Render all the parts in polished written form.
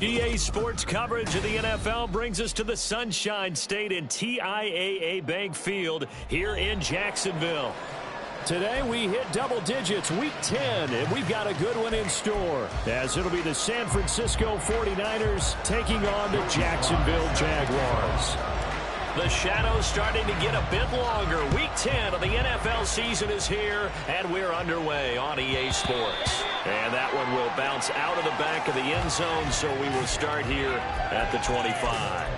EA Sports coverage of the NFL brings us to the Sunshine State and TIAA Bank Field here in Jacksonville. Today we hit double digits, week 10, and we've got a good one in store, as it'll be the San Francisco 49ers taking on the Jacksonville Jaguars. The shadow's starting to get a bit longer. Week 10 of the NFL season is here, and we're underway on EA Sports. And that one will bounce out of the back of the end zone, so we will start here at the 25.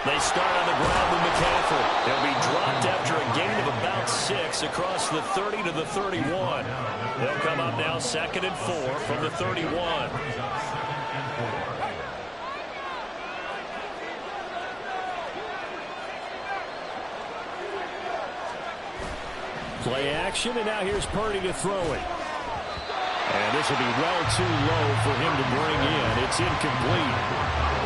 They start on the ground with McCaffrey. He'll be dropped after a gain of about 6 across the 30 to the 31. They'll come up now 2nd and 4 from the 31. Play action, and now here's Purdy to throw it. And this will be well too low for him to bring in. It's incomplete.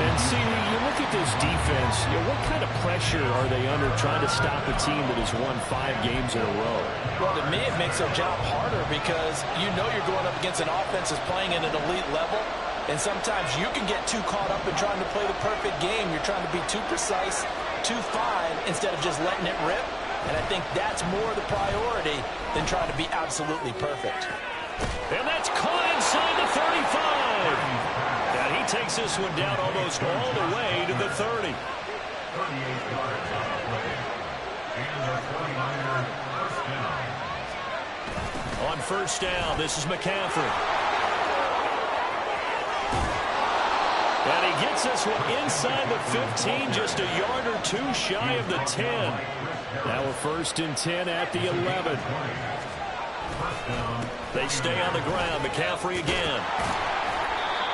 And see, you look at this defense, what kind of pressure are they under trying to stop a team that has won 5 games in a row? Well, to me, it makes their job harder because you know you're going up against an offense that's playing at an elite level. And sometimes you can get too caught up in trying to play the perfect game. You're trying to be too precise, too fine, instead of just letting it rip. And I think that's more the priority than trying to be absolutely perfect. And that's caught inside the 35. And he takes this one down almost all the way to the 30. On first down, this is McCaffrey. And he gets this one inside the 15, just a yard or 2 shy of the 10. Now we're 1st and 10 at the 11. They stay on the ground. McCaffrey again.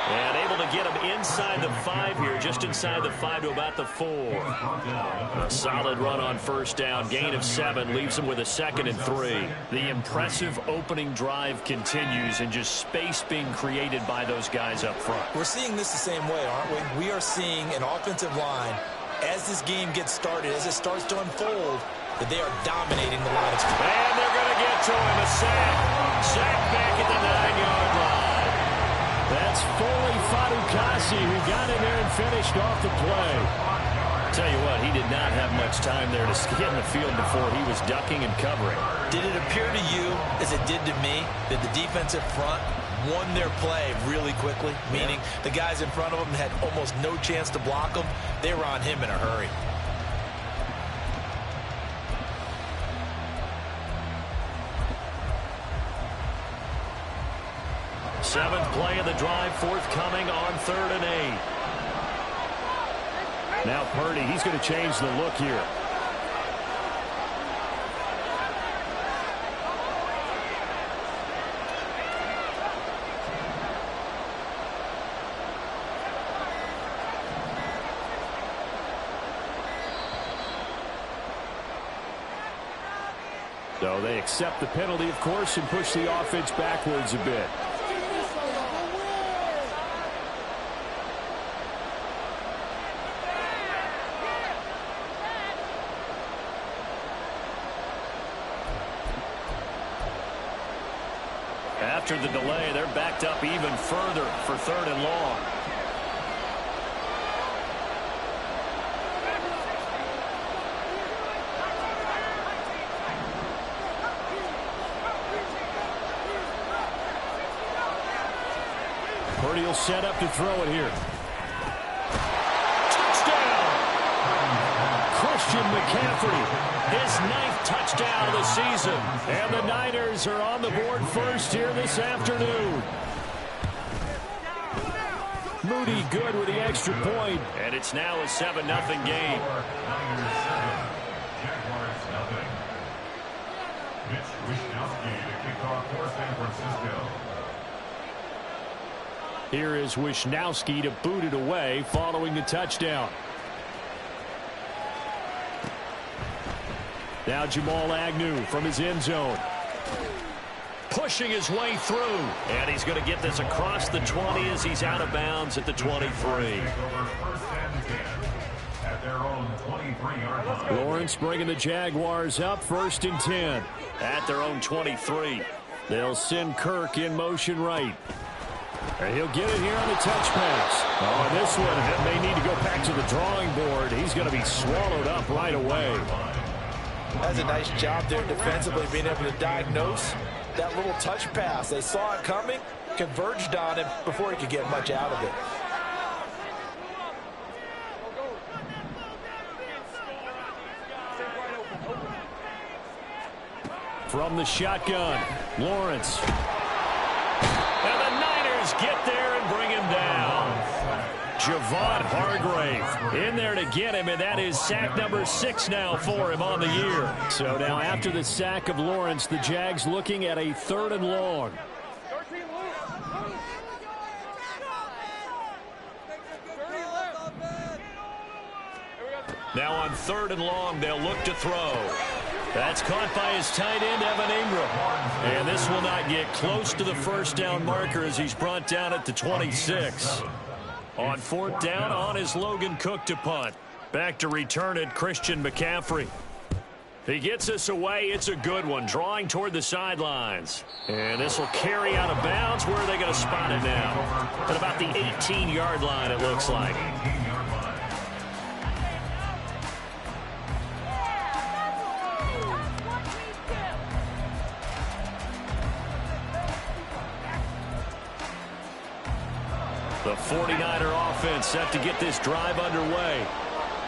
And able to get him inside the 5 here, just inside the 5 to about the 4. A solid run on first down. Gain of 7 leaves him with a 2nd and 3. The impressive opening drive continues, and just space being created by those guys up front. We're seeing this the same way, aren't we? We are seeing an offensive line, as this game gets started, as it starts to unfold, that they are dominating the line of scrimmage. And they're going to get to him. A sack. Sack back at the 9-yard line. That's Foley Fadukasi who got in there and finished off the play. Tell you what, he did not have much time there to get in the field before he was ducking and covering. Did it appear to you, as it did to me, that the defensive front won their play really quickly? Meaning the guys in front of them had almost no chance to block them. They were on him in a hurry. Seventh play of the drive, forthcoming on 3rd and 8. Now Purdy, he's going to change the look here. So they accept the penalty, of course, and push the offense backwards a bit. After the delay, they're backed up even further for 3rd and long. Purdy will set up to throw it here. Touchdown! Christian McCaffrey. His 9th touchdown of the season. And the Niners are on the board first here this afternoon. Moody good with the extra point. And it's now a 7-0 game. Jaguars nothing. Mitch Wishnowsky to kick off for San Francisco. Here is Wishnowsky to boot it away following the touchdown. Now Jamal Agnew from his end zone. Pushing his way through. And he's going to get this across the 20 as he's out of bounds at the 23. Lawrence bringing the Jaguars up 1st and 10. At their own 23. They'll send Kirk in motion right. And he'll get it here on the touch pass. Oh, this one may need to go back to the drawing board. He's going to be swallowed up right away. That's a nice job there defensively, being able to diagnose that little touch pass. They saw it coming, converged on him before he could get much out of it. From the shotgun, Lawrence. And the Niners get there and bring him down. Javon Hargrave in there to get him, and that is sack number 6 now for him on the year. So now after the sack of Lawrence, the Jags looking at a 3rd and long. Now on 3rd and long, they'll look to throw. That's caught by his tight end, Evan Ingram. And this will not get close to the first down marker as he's brought down at the 26. On 4th down, on is Logan Cook to punt. Back to return it, Christian McCaffrey. He gets us away. It's a good one, drawing toward the sidelines. And this will carry out of bounds. Where are they going to spot it now? At about the 18-yard line, it looks like. The 49er offense set to get this drive underway.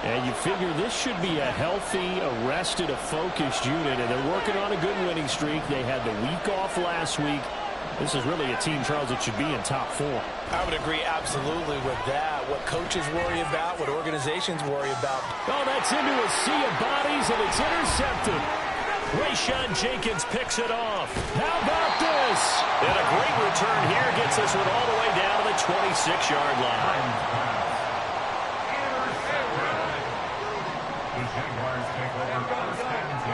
And you figure this should be a healthy, arrested, a focused unit. And they're working on a good winning streak. They had the week off last week. This is really a team, Charles, that should be in top 4. I would agree absolutely with that. What coaches worry about, what organizations worry about. Oh, that's into a sea of bodies, and it's intercepted. Rayshawn Jenkins picks it off. How about this? And a great return here gets us all the way down to the 26-yard line. The Jaguars take over 1st and 10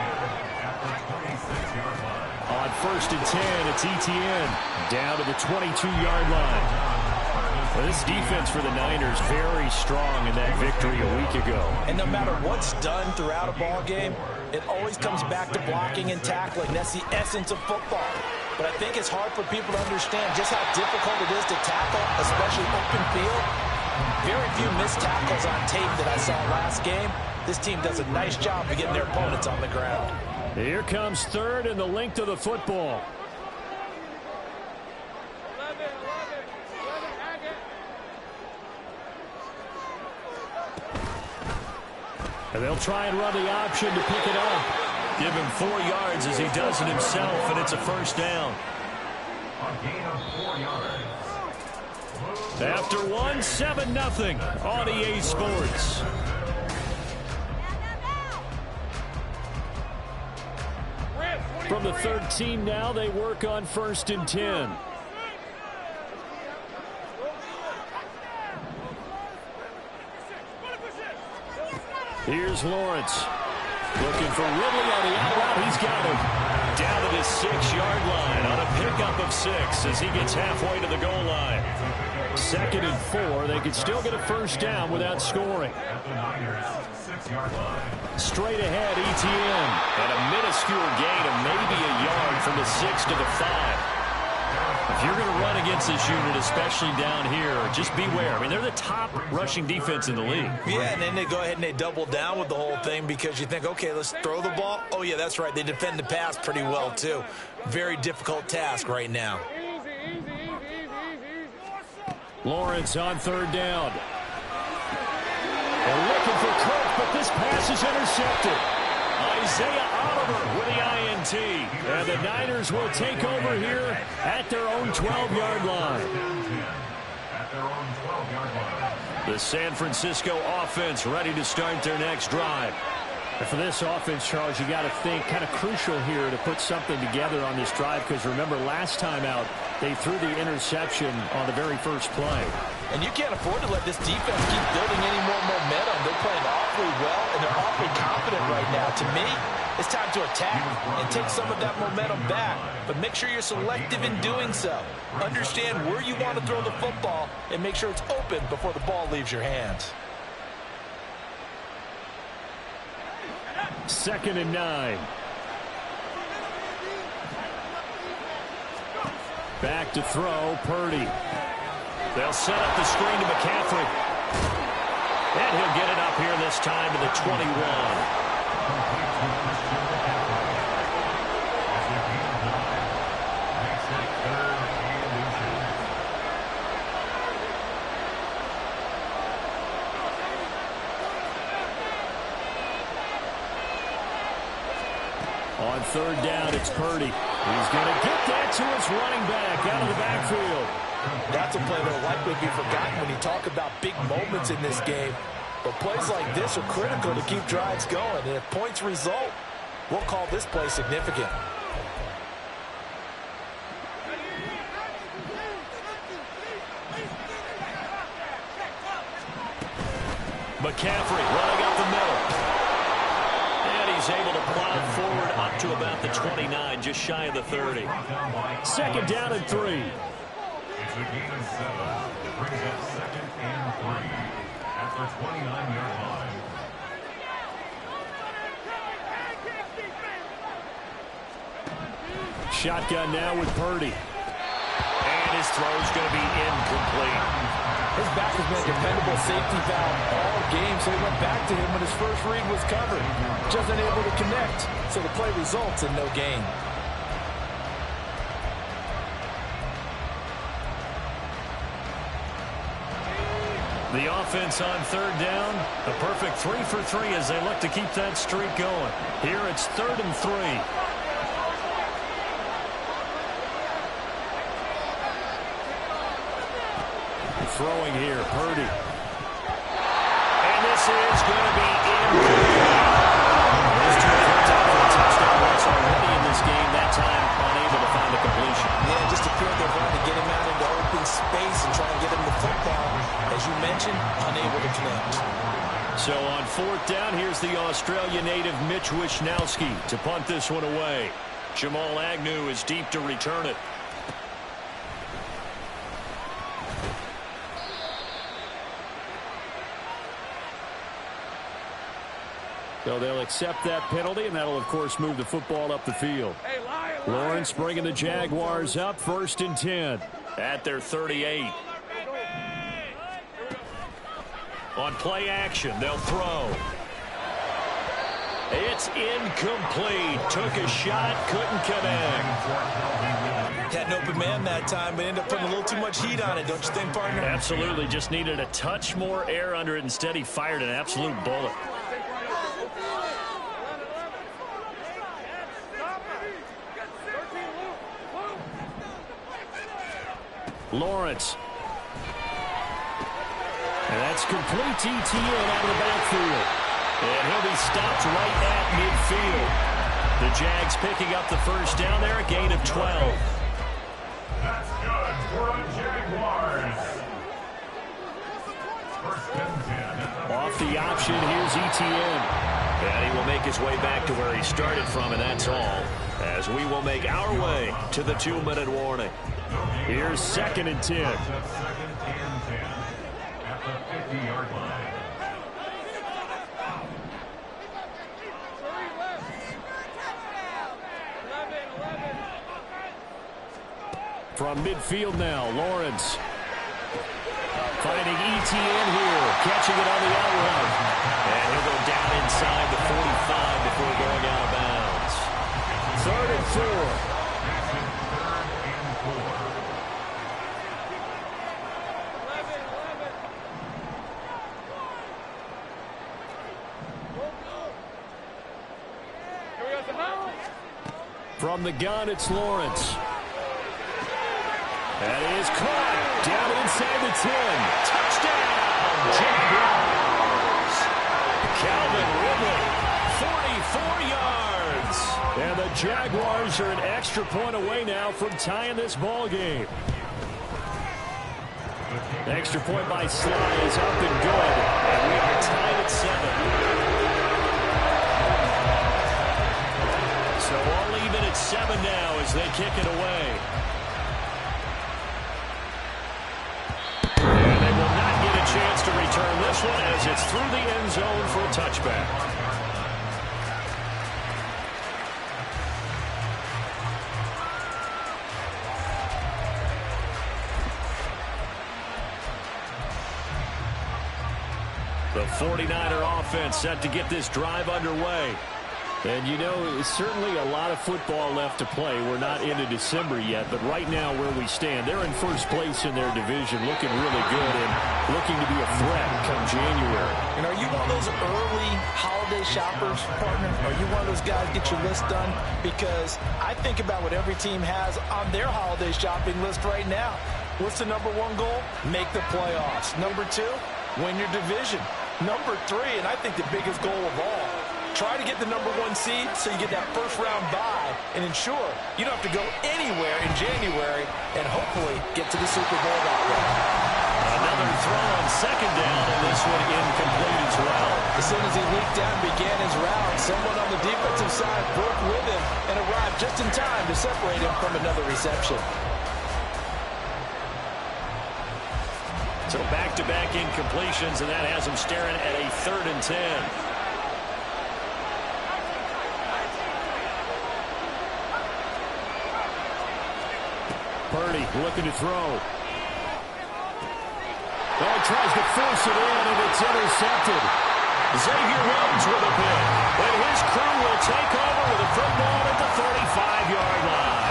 at the 26-yard line. On 1st and 10, it's Etienne down to the 22-yard line. Well, this defense for the Niners very strong in that victory a week ago. And no matter what's done throughout a ball game, it always comes back to blocking and tackling. That's the essence of football. But I think it's hard for people to understand just how difficult it is to tackle, especially open field. Very few missed tackles on tape that I saw last game. This team does a nice job of getting their opponents on the ground. Here comes 3rd and the length of the football. And they'll try and run the option to pick it up. Give him 4 yards as he does it himself, and it's a 1st down. A gain of 4 yards. After 1, 7-0 on EA Sports. From the 13 now, they work on 1st and 10. Here's Lawrence. Looking for Ridley on the out route. He's got him. at his 6-yard line on a pickup of 6 as he gets halfway to the goal line. 2nd and 4. They could still get a first down without scoring. Straight ahead, ETN. And a minuscule gain of maybe a yard from the 6 to the 5. If you're going to run against this unit, especially down here, just beware. I mean, they're the top rushing defense in the league. Yeah, and then they go ahead and they double down with the whole thing because you think, okay, let's throw the ball. Oh, yeah, that's right. They defend the pass pretty well, too. Very difficult task right now. Lawrence on 3rd down. They're looking for Cook, but this pass is intercepted. Isaiah Oliver with the INT. And the Niners will take over here at their own 12-yard line. The San Francisco offense ready to start their next drive. And for this offense, Charles, you got to think kind of crucial here to put something together on this drive because remember last time out they threw the interception on the very first play. And you can't afford to let this defense keep building any more momentum. They're playing awfully well, and they're awfully confident right now. To me, it's time to attack and take some of that momentum back. But make sure you're selective in doing so. Understand where you want to throw the football and make sure it's open before the ball leaves your hands. 2nd and 9. Back to throw, Purdy. They'll set up the screen to McCaffrey. And he'll get it up here this time to the 21. On 3rd down, it's Purdy. He's going to get that to his running back out of the backfield. That's a play that will likely be forgotten when you talk about big moments in this game. But plays like this are critical to keep drives going. And if points result, we'll call this play significant. McCaffrey running up the middle. And he's able to plow forward up to about the 29, just shy of the 30. 2nd down and 3. It's a gain of 7. Brings up 2nd and 3 at the 29-yard line. Shotgun now with Purdy. And his throw's going to be incomplete. His back has been a dependable safety valve all game, so he went back to him when his first read was covered. Just unable to connect, so the play results in no gain. The offense on 3rd down, a perfect 3 for 3 as they look to keep that streak going. Here it's 3rd and 3. Throwing here, Purdy. And this is going to be incomplete. Those two points out for a touchdown runs already in this game. That time unable to find the completion. Yeah, just appeared they're trying to get him out into open space and try and get him the football. As you mentioned, unable to connect. So on 4th down, here's the Australia native Mitch Wishnowsky to punt this one away. Jamal Agnew is deep to return it. So they'll accept that penalty, and that'll, of course, move the football up the field. Lawrence bringing the Jaguars up 1st and 10 at their 38. On play action, they'll throw. It's incomplete. Took a shot, couldn't connect. Had an open man that time, but ended up putting a little too much heat on it, don't you think, partner? Absolutely. Just needed a touch more air under it. Instead, he fired an absolute bullet. Lawrence. And that's complete to ETN out of the backfield. And he'll be stopped right at midfield. The Jags picking up the first down there, a gain of 12. That's good for the Jaguars. 1st and 10. Off the option, here's ETN. And he will make his way back to where he started from, and that's all. as we will make our way to the 2-minute warning. Here's 2nd and 10. Second and 10 at the 50-yard line. From midfield now, Lawrence finding Etienne here, catching it on the outrun. And he'll go down inside the 45 before going out of bounds. 3rd and 4. From the gun, it's Lawrence. That is caught. Down inside the 10. Touchdown, Jaguars. Calvin Ridley, 44 yards. And the Jaguars are an extra point away now from tying this ball game. Extra point by Sly is up and good. And we are tied at 7. So all even at 7 now as they kick it away. And they will not get a chance to return this one as it's through the end zone for a touchback. The 49er offense set to get this drive underway. And, you know, certainly a lot of football left to play. We're not into December yet, but right now where we stand, they're in first place in their division, looking really good and looking to be a threat come January. And are you one of those early holiday shoppers, partner? Are you one of those guys get your list done? Because I think about what every team has on their holiday shopping list right now. What's the number 1 goal? Make the playoffs. Number 2, win your division. Number 3, and I think the biggest goal of all, try to get the number 1 seed so you get that first-round bye and ensure you don't have to go anywhere in January and hopefully get to the Super Bowl that way. Another throw on 2nd down, and this one incomplete as well. As soon as he leaked out and began his route, someone on the defensive side broke with him and arrived just in time to separate him from another reception. So back-to-back incompletions, and that has him staring at a 3rd and 10. Purdy looking to throw. Oh, tries to force it in, and it's intercepted. Xavier Rhodes with a pick. And his crew will take over with a football at the 35-yard line.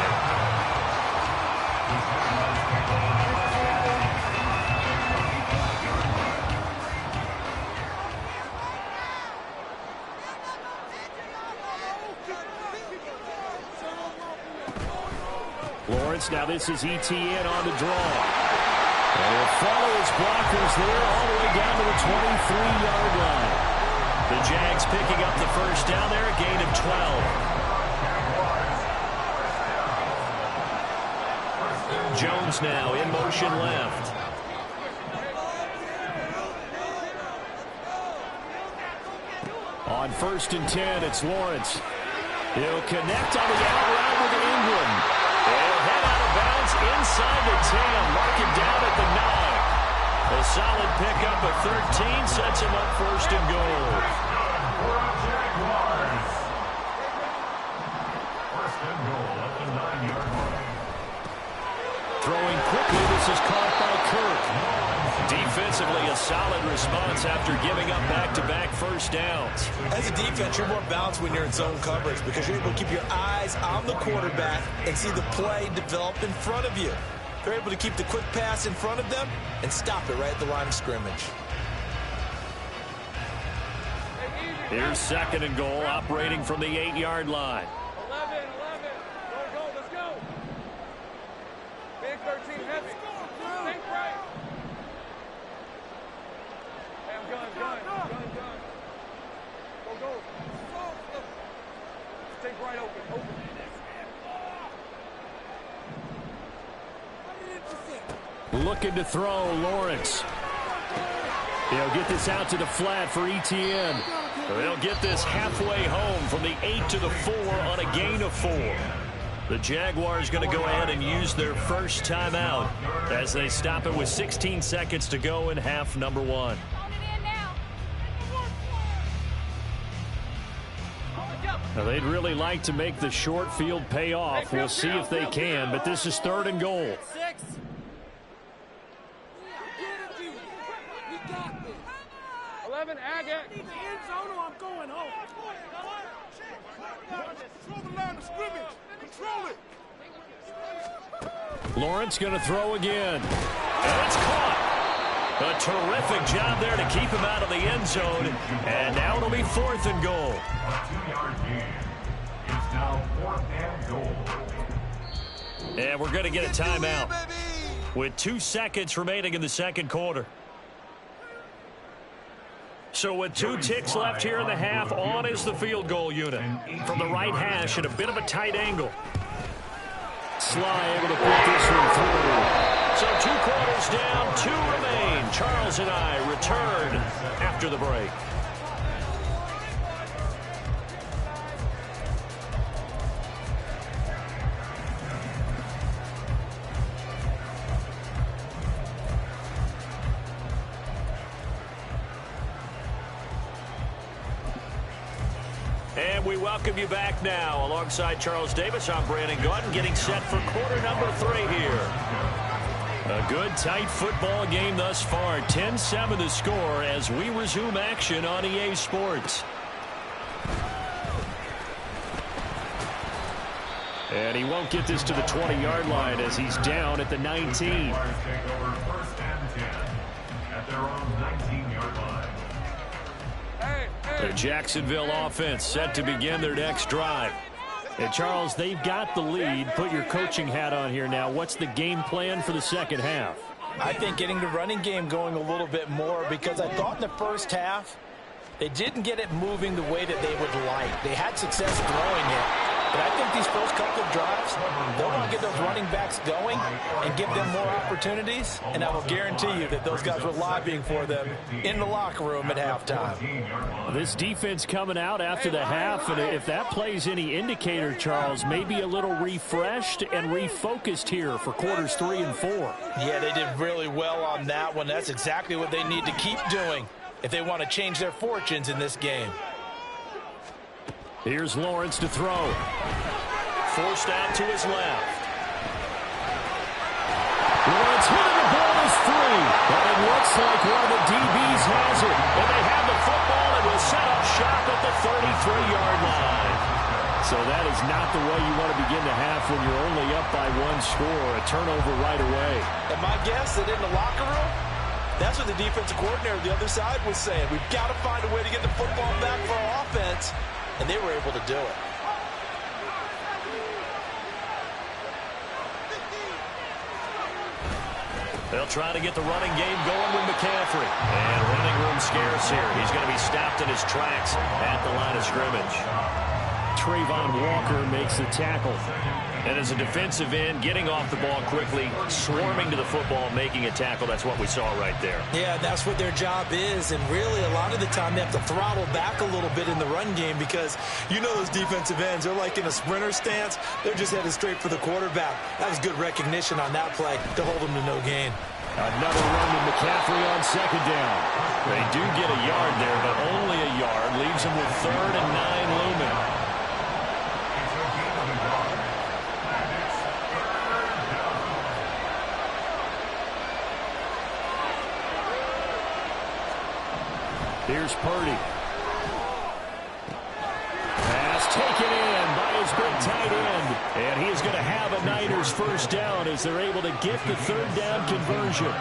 Lawrence, now this is Etienne on the draw. And he'll follow his blockers there all the way down to the 23-yard line. The Jags picking up the first down there, a gain of 12. Jones now in motion left. On 1st and 10, it's Lawrence. He'll connect on the out route with Ingram. He'll head out of bounds inside the 10. Mark him down at the 9. A solid pickup of 13 sets him up 1st and goal. Jaguars. 1st and goal at the 9-yard line. Throwing quickly, this is caught by Kirk. Defensively, a solid response after giving up back-to-back first downs. As a defense, you're more balanced when you're in zone coverage because you're able to keep your eyes on the quarterback and see the play develop in front of you. They're able to keep the quick pass in front of them and stop it right at the line of scrimmage. Here's 2nd and goal, operating from the 8-yard line. 11. Go, let's go. Big 13, heavy. Think right. Gun. Go. Think right open. Looking to throw, Lawrence. He'll get this out to the flat for Etienne. They'll get this halfway home from the 8 to the 4 on a gain of 4. The Jaguars going to go ahead and use their first timeout as they stop it with 16 seconds to go in half number 1. Now, they'd really like to make the short field pay off. We'll see if they can, but this is 3rd and goal. 11, Agate. Need the end zone or I'm going home. Control the line of scrimmage. Control it. Lawrence going to throw again. And it's caught. A terrific job there to keep him out of the end zone. And now it'll be 4th and goal. A 2-yard gain. It's now 4th and goal. And we're going to get a timeout with 2 seconds remaining in the second quarter. So with 2 ticks left here in the half, on is the field goal unit. From the right hash at a bit of a tight angle. Sly able to put this one through. So 2 quarters down, 2 remain. Charles and I return after the break. And we welcome you back now. Alongside Charles Davis, I'm Brandon Gautin, getting set for quarter number 3 here. A good, tight football game thus far. 10-7 the score as we resume action on EA Sports. And he won't get this to the 20-yard line as he's down at the 19. Take over 1st and 10 at their own 19-yard line. The Jacksonville offense set to begin their next drive. And Charles, they've got the lead. Put your coaching hat on here now. What's the game plan for the second half? I think getting the running game going a little bit more, because I thought in the first half they didn't get it moving the way that they would like. They had success throwing it. But I think these first couple of drives, they'll want to get those running backs going and give them more opportunities. And I will guarantee you that those guys were lobbying for them in the locker room at halftime. This defense coming out after the half, and if that plays any indicator, Charles, maybe a little refreshed and refocused here for quarters 3 and 4. Yeah, they did really well on that one. That's exactly what they need to keep doing if they want to change their fortunes in this game. Here's Lawrence to throw. Forced out to his left. Lawrence hitting the ball is free. But it looks like one of the DBs has it. And they have the football and will set up shop at the 33-yard line. So that is not the way you want to begin the half when you're only up by 1 score. A turnover right away. And my guess that in the locker room, that's what the defensive coordinator on the other side was saying. We've got to find a way to get the football back for our offense. And they were able to do it. They'll try to get the running game going with McCaffrey. And running room scarce here. He's going to be stopped in his tracks at the line of scrimmage. Trayvon Walker makes the tackle. And as a defensive end, getting off the ball quickly, swarming to the football, making a tackle. That's what we saw right there. Yeah, that's what their job is. And really, a lot of the time, they have to throttle back a little bit in the run game because you know those defensive ends, they're like in a sprinter stance. They're just headed straight for the quarterback. That was good recognition on that play to hold them to no gain. Another run with McCaffrey on 2nd down. They do get a yard there, but only a yard. Leaves them with 3rd and 9 looming. Here's Purdy. Pass taken in by his big tight end. And he is going to have a Niners first down as they're able to get the 3rd down conversion. And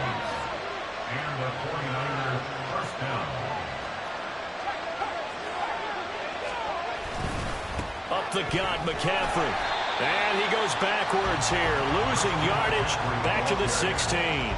the 49ers first down. Up the gut, McCaffrey. And he goes backwards here, losing yardage back to the 16.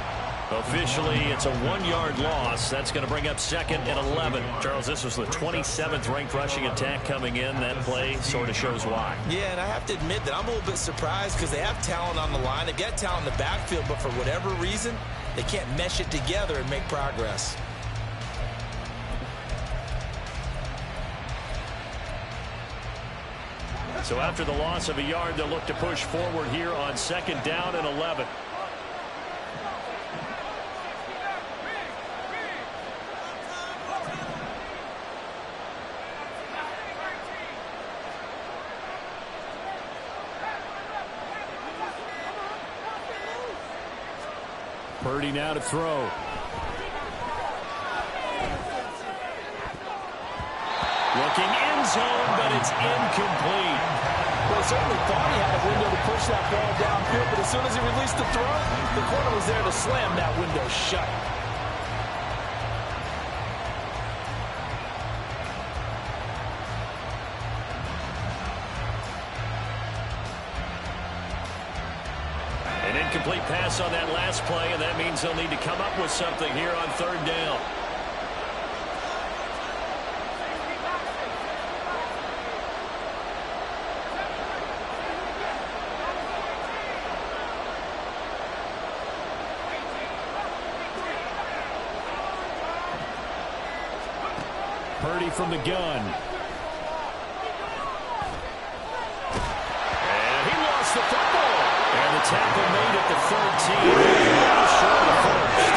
Officially, it's a 1-yard loss. That's going to bring up 2nd and 11. Charles, this was the 27th ranked rushing attack coming in. That play sort of shows why. Yeah, and I have to admit that I'm a little bit surprised because they have talent on the line. They've got talent in the backfield, but for whatever reason, they can't mesh it together and make progress. So after the loss of a yard, they'll look to push forward here on 2nd down and 11. Purdy now to throw. Looking end zone, but it's incomplete. Well, he certainly thought he had a window to push that ball downfield, but as soon as he released the throw, the corner was there to slam that window shut. An incomplete pass on that last play, and that means they'll need to come up with something here on 3rd down. Purdy from the gun. And he lost the football. And the tackle made at the 13. Short of the first.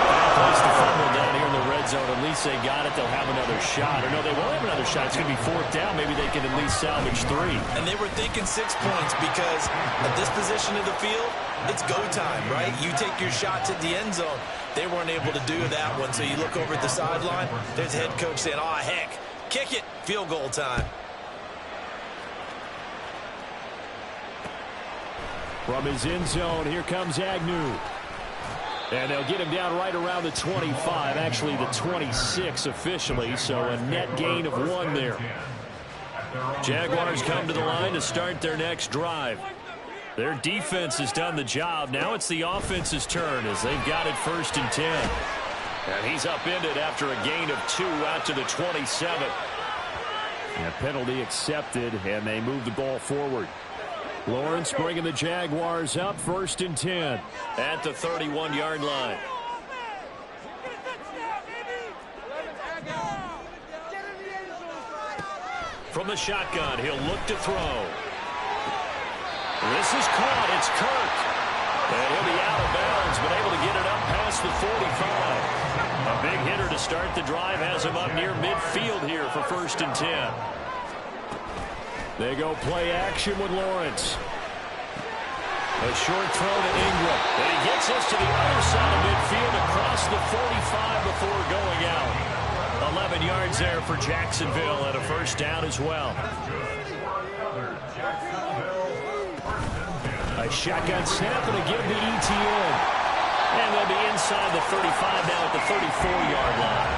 Bad place to fumble down here in the red zone. At least they got it. They'll have another shot. Or no, they won't have another shot. It's going to be 4th down. Maybe they can at least salvage 3. And they were thinking 6 points because at this position of the field, it's go time, right? You take your shots at the end zone. They weren't able to do that one, so you look over at the sideline. There's the head coach saying, "Oh, heck, kick it, field goal time." From his end zone, here comes Agnew. And they'll get him down right around the 25, actually the 26 officially, so a net gain of 1 there. Jaguars come to the line to start their next drive. Their defense has done the job. Now it's the offense's turn as they've got it 1st and 10. And he's upended after a gain of 2 out to the 27. And a penalty accepted, and they move the ball forward. Lawrence bringing the Jaguars up 1st and 10 at the 31-yard line. From the shotgun, he'll look to throw. This is caught. It's Kirk. And he'll be out of bounds, but able to get it up past the 45. A big hitter to start the drive has him up near midfield here for 1st and 10. They go play action with Lawrence. A short throw to Ingram. And he gets us to the other side of midfield across the 45 before going out. 11 yards there for Jacksonville and a 1st down as well. A shotgun snap and a give to ETN. And they'll be inside the 35 now at the 34-yard line.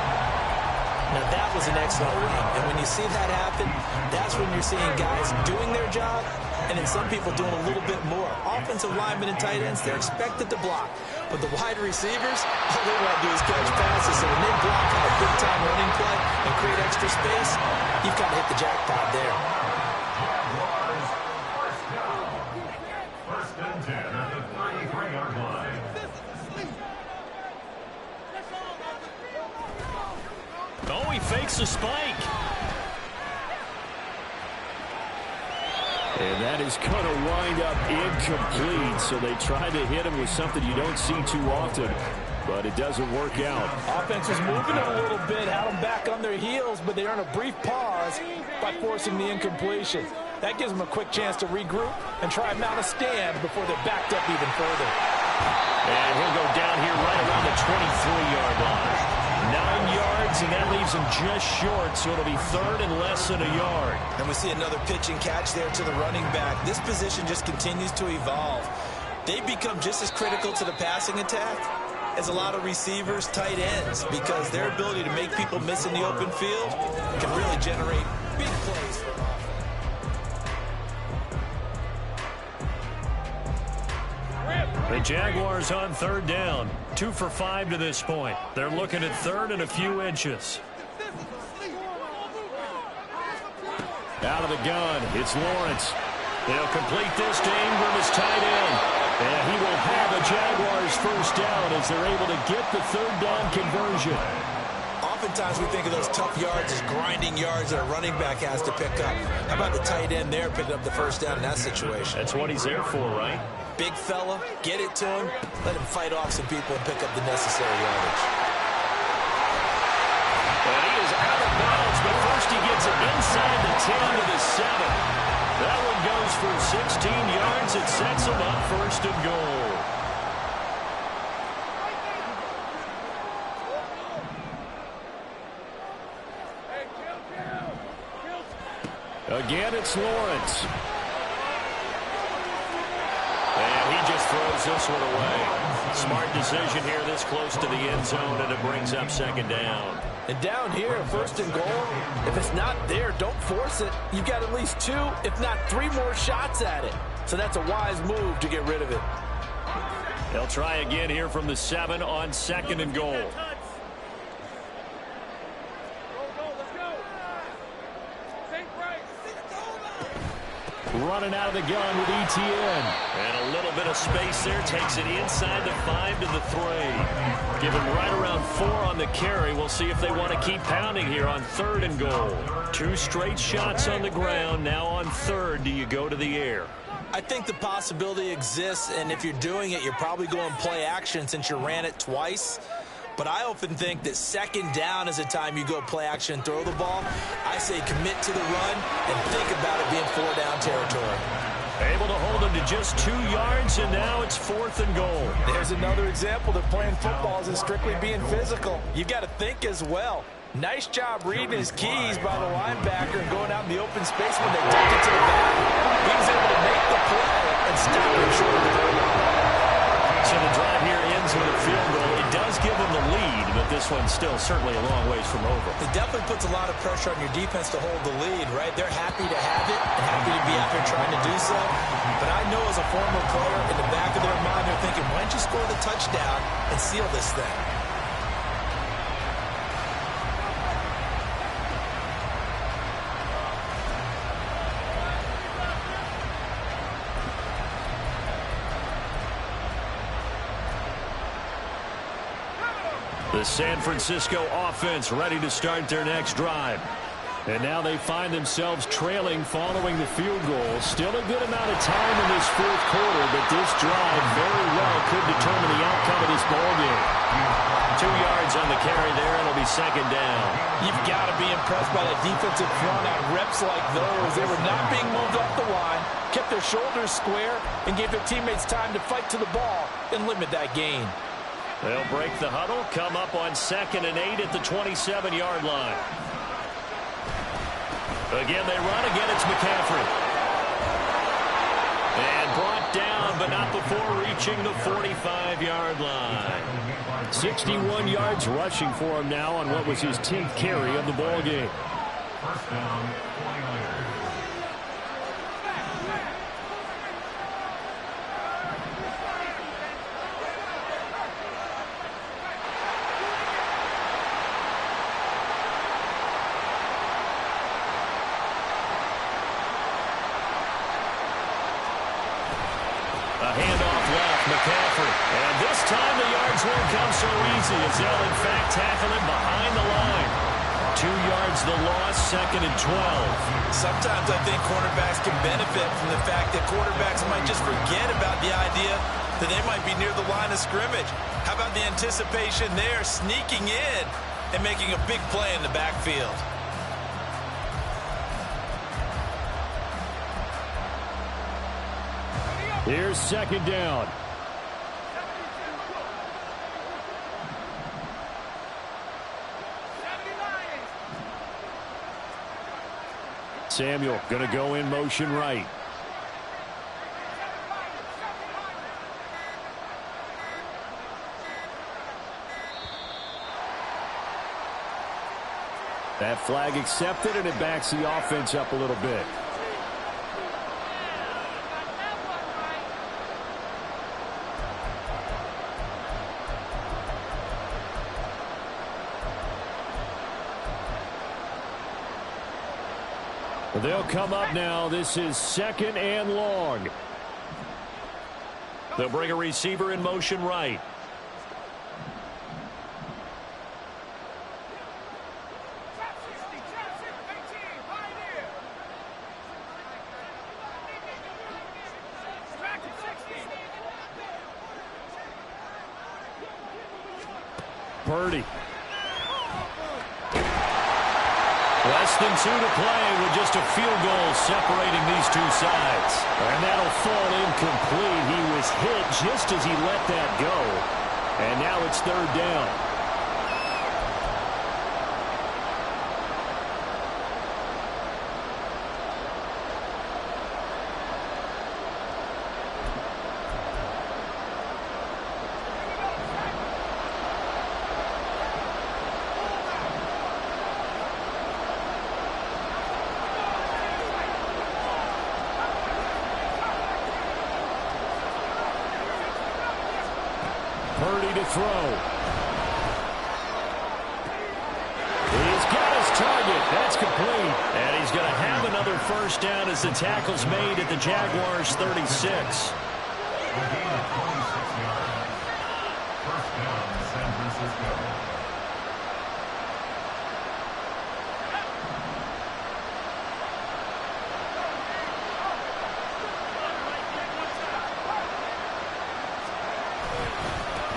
Now that was an excellent thing. And when you see that happen, that's when you're seeing guys doing their job and then some people doing a little bit more. Offensive linemen and tight ends, they're expected to block. But the wide receivers, all they want to do is catch passes. So when they block on a big-time running play and create extra space, you've got to hit the jackpot there. Oh, he fakes a spike. And that is going to wind up incomplete. So they try to hit him with something you don't see too often, but it doesn't work out. Offense was moving a little bit, had them back on their heels, but they earn a brief pause by forcing the incompletion. That gives them a quick chance to regroup and try and mount a stand before they're backed up even further. And he'll go down here right around the 23-yard line. 9 yards, and that leaves him just short, so it'll be 3rd and less than a yard. And we see another pitch and catch there to the running back. This position just continues to evolve. They become just as critical to the passing attack as a lot of receivers, tight ends, because their ability to make people miss in the open field can really generate big plays for offense. The Jaguars on 3rd down. 2 for 5 to this point. They're looking at 3rd and a few inches. Out of the gun, it's Lawrence. They'll complete this to Ingram as tight end. And he will have a Jaguars 1st down as they're able to get the 3rd down conversion. Oftentimes we think of those tough yards as grinding yards that a running back has to pick up. How about the tight end there picking up the first down in that situation? That's what he's there for, right? Big fella, get it to him, let him fight off some people and pick up the necessary yardage. And he is out of bounds, but first he gets it inside the 10 to the 7. That one goes for 16 yards. It sets him up first and goal. Again, it's Lawrence. And he just throws this one away. Smart decision here this close to the end zone, and it brings up second down. And down here, first and goal, if it's not there, don't force it. You've got at least 2, if not 3 more shots at it. So that's a wise move to get rid of it. They'll try again here from the 7 on second and goal. Running out of the gun with ETN. And a little bit of space there. Takes it inside the 5 to the 3. Give him right around 4 on the carry. We'll see if they want to keep pounding here on third and goal. 2 straight shots on the ground. Now on third, do you go to the air? I think the possibility exists, and if you're doing it, you're probably going play action since you ran it twice. But I often think that second down is a time you go play action and throw the ball. I say commit to the run and think about it being 4-down territory. Able to hold him to just 2 yards, and now it's fourth and goal. There's another example that playing football isn't strictly being physical. You've got to think as well. Nice job reading his keys by the linebacker and going out in the open space when they dumped it to the back. He was able to make the play and stop him short of the goal. So the drive here ends with a field goal. It does give them the lead, but this one's still certainly a long ways from over. It definitely puts a lot of pressure on your defense to hold the lead, right? They're happy to have it and happy to be out there trying to do so. But I know as a former player, in the back of their mind, they're thinking, why don't you score the touchdown and seal this thing? The San Francisco offense ready to start their next drive. And now they find themselves trailing following the field goal. Still a good amount of time in this fourth quarter, but this drive very well could determine the outcome of this ballgame. 2 yards on the carry there, and it'll be second down. You've got to be impressed by that defensive front on reps like those. They were not being moved off the line, kept their shoulders square, and gave their teammates time to fight to the ball and limit that gain. They'll break the huddle, come up on 2nd and 8 at the 27-yard line. Again, they run. Again, it's McCaffrey. And brought down, but not before reaching the 45-yard line. 61 yards rushing for him now on what was his 10th carry of the ball game. First down, 49ers. A handoff left, McCaffrey. And this time the yards won't come so easy as they'll in fact tackle him behind the line. 2 yards the loss, 2nd and 12. Sometimes I think quarterbacks can benefit from the fact that quarterbacks might just forget about the idea that they might be near the line of scrimmage. How about the anticipation there, sneaking in and making a big play in the backfield? Here's second down. Samuel going to go in motion right. That flag accepted, and it backs the offense up a little bit. They'll come up now. This is 2nd and long. They'll bring a receiver in motion right. Purdy. Less than 2 to play with just a field goal separating these two sides. And that'll fall incomplete. He was hit just as he let that go. And now it's 3rd down. Purdy to throw. He's got his target. That's complete. And he's going to have another first down as the tackle's made at the Jaguars' 36. A gain of 26 yards. First down, San Francisco.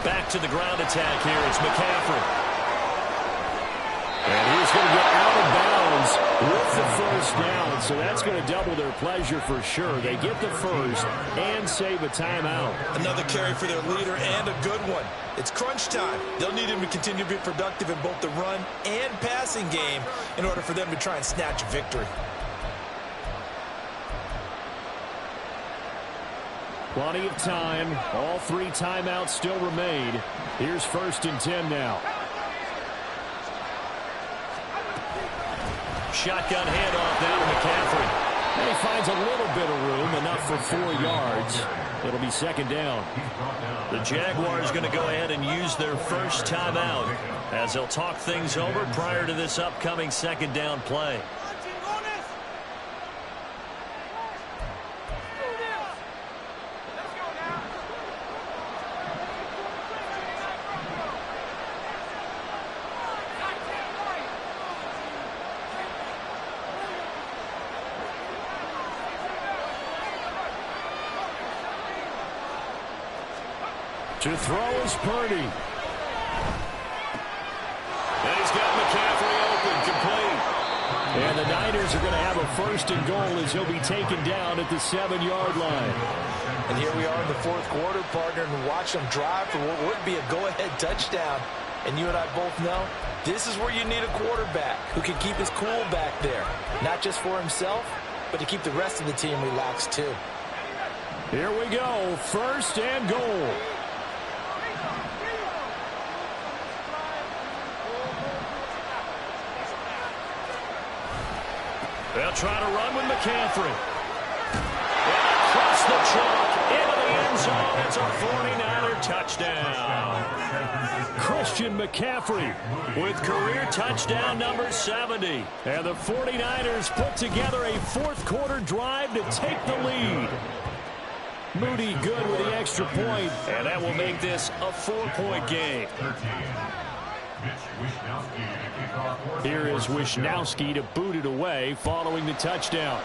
Back to the ground attack here. It's McCaffrey. And he's going to get out of bounds with the first down. So that's going to double their pleasure for sure. They get the first and save a timeout. Another carry for their leader and a good one. It's crunch time. They'll need him to continue to be productive in both the run and passing game in order for them to try and snatch a victory. Plenty of time. All 3 timeouts still remain. Here's 1st and 10 now. Shotgun handoff down to McCaffrey. And he finds a little bit of room, enough for 4 yards. It'll be 2nd down. The Jaguars going to go ahead and use their first timeout as they'll talk things over prior to this upcoming 2nd down play. To throw is Purdy. And he's got McCaffrey open, complete. And the Niners are going to have a 1st and goal as he'll be taken down at the 7-yard line. And here we are in the 4th quarter, partner, and watch them drive for what would be a go-ahead touchdown. And you and I both know this is where you need a quarterback who can keep his cool back there. Not just for himself, but to keep the rest of the team relaxed too. Here we go, 1st and goal. They'll try to run with McCaffrey. And across the chalk, into the end zone. It's a 49er touchdown. Christian McCaffrey with career touchdown number 70. And the 49ers put together a 4th quarter drive to take the lead. Moody good with the extra point, and that will make this a 4-point game. Here is Wishnowski to boot it away following the touchdown.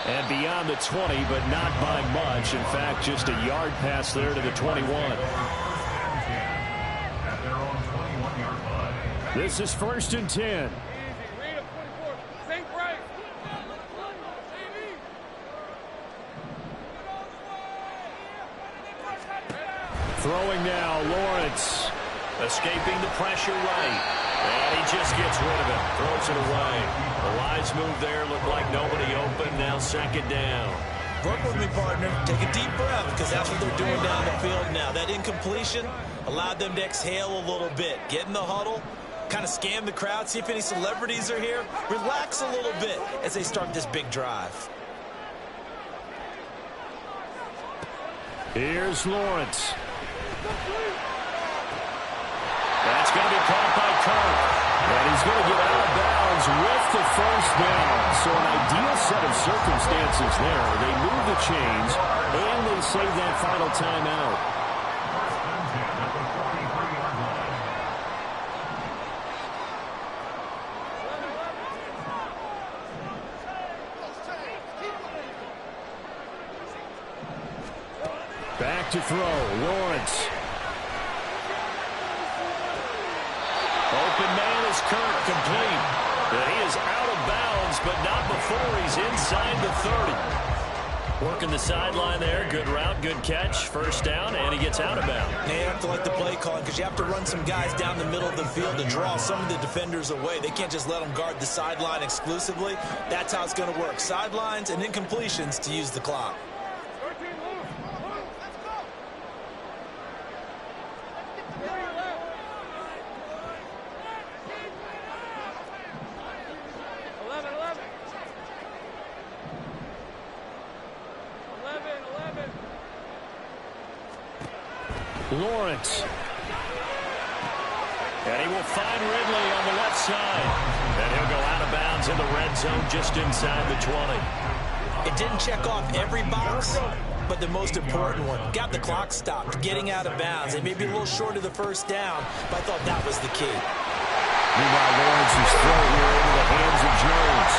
And beyond the 20, but not by much. In fact, just a yard pass there to the 21. This is 1st and 10. Throwing now, Lawrence. Escaping the pressure right. And he just gets rid of it. Throws it away. The wise move there. Looked like nobody open. Now 2nd down. Work with me, partner. Take a deep breath, because that's what they're doing down the field now. That incompletion allowed them to exhale a little bit. Get in the huddle. Kind of scan the crowd. See if any celebrities are here. Relax a little bit as they start this big drive. Here's Lawrence. That's going to be caught by Kirk. And he's going to get out of bounds with the first down. So an ideal set of circumstances there. They move the chains, and they save that final timeout. to throw. Lawrence. Open man is Kirk, complete. And he is out of bounds, but not before he's inside the 30. Working the sideline there. Good route, good catch. First down, and he gets out of bounds. Now you have to like the play calling because you have to run some guys down the middle of the field to draw some of the defenders away. They can't just let them guard the sideline exclusively. That's how it's going to work. Sidelines and incompletions to use the clock. Lawrence. And he will find Ridley on the left side. And he'll go out of bounds in the red zone just inside the 20. It didn't check off every box, but the most important one. Got the clock stopped, getting out of bounds. It may be a little short of the first down, but I thought that was the key. Meanwhile, Lawrence's throw here into the hands of Jones.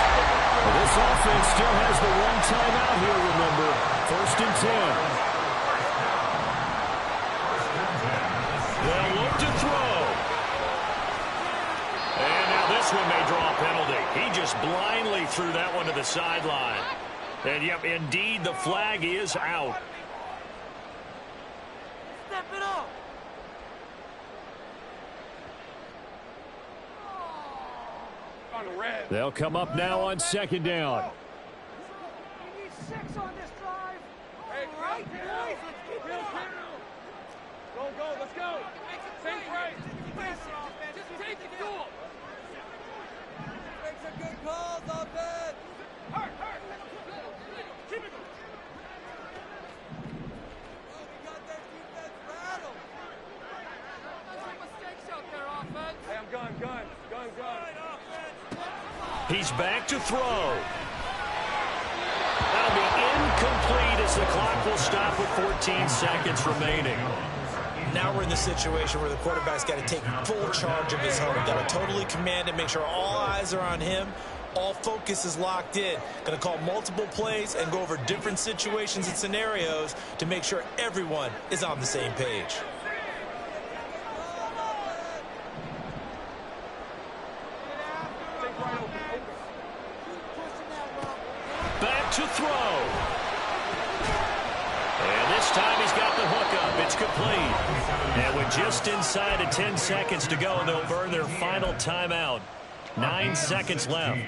Well, this offense still has the one timeout here, remember. 1st and 10. They'll look to throw. And now this one may draw a penalty. He just blindly threw that one to the sideline. And, yep, indeed, the flag is out. Step it up. On the red. They'll come up now on 2nd down. We need 6 on this drive. Hey, right, boys. Let's keep it up. Go, let's go. Same right. Just take it to him. Make some good calls on that. Hurt. Keep it going. Oh, we got that defense rattled. Some mistakes out there, offense. Hey, I'm gun. He's back to throw. That'll be incomplete as the clock will stop with 14 seconds remaining. Now we're in the situation where the quarterback's got to take full charge of his home. Got to totally command it, make sure all eyes are on him. All focus is locked in. Going to call multiple plays and go over different situations and scenarios to make sure everyone is on the same page. Back to throw. And this time he's got the hook up. It's complete. And with just inside of 10 seconds to go, they'll burn their final timeout. 9 seconds left.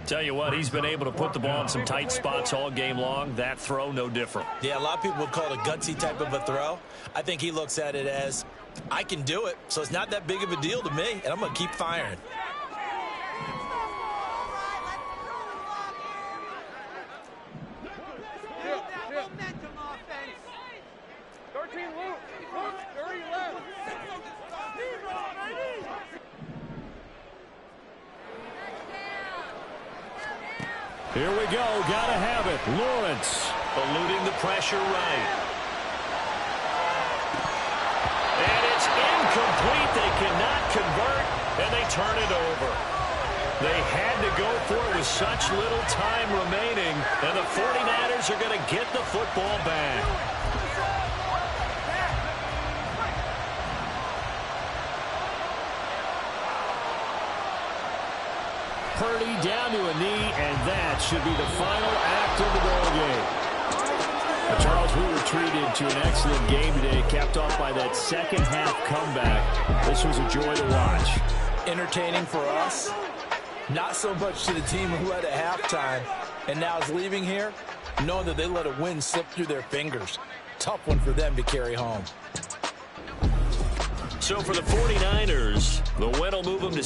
Tell you what, he's been able to put the ball in some tight spots all game long. That throw, no different. Yeah, a lot of people would call it a gutsy type of a throw. I think he looks at it as, I can do it, so it's not that big of a deal to me, and I'm going to keep firing. Here we go. Gotta have it. Lawrence eluding the pressure right. And it's incomplete. They cannot convert, and they turn it over. They had to go for it with such little time remaining, and the 49ers are going to get the football back. Purdy down to a knee, and that should be the final act of the ball game. Charles, we were treated to an excellent game today, capped off by that second half comeback. This was a joy to watch. Entertaining for us, not so much to the team who had at halftime and now is leaving here, knowing that they let a win slip through their fingers. Tough one for them to carry home. So for the 49ers, the win will move them to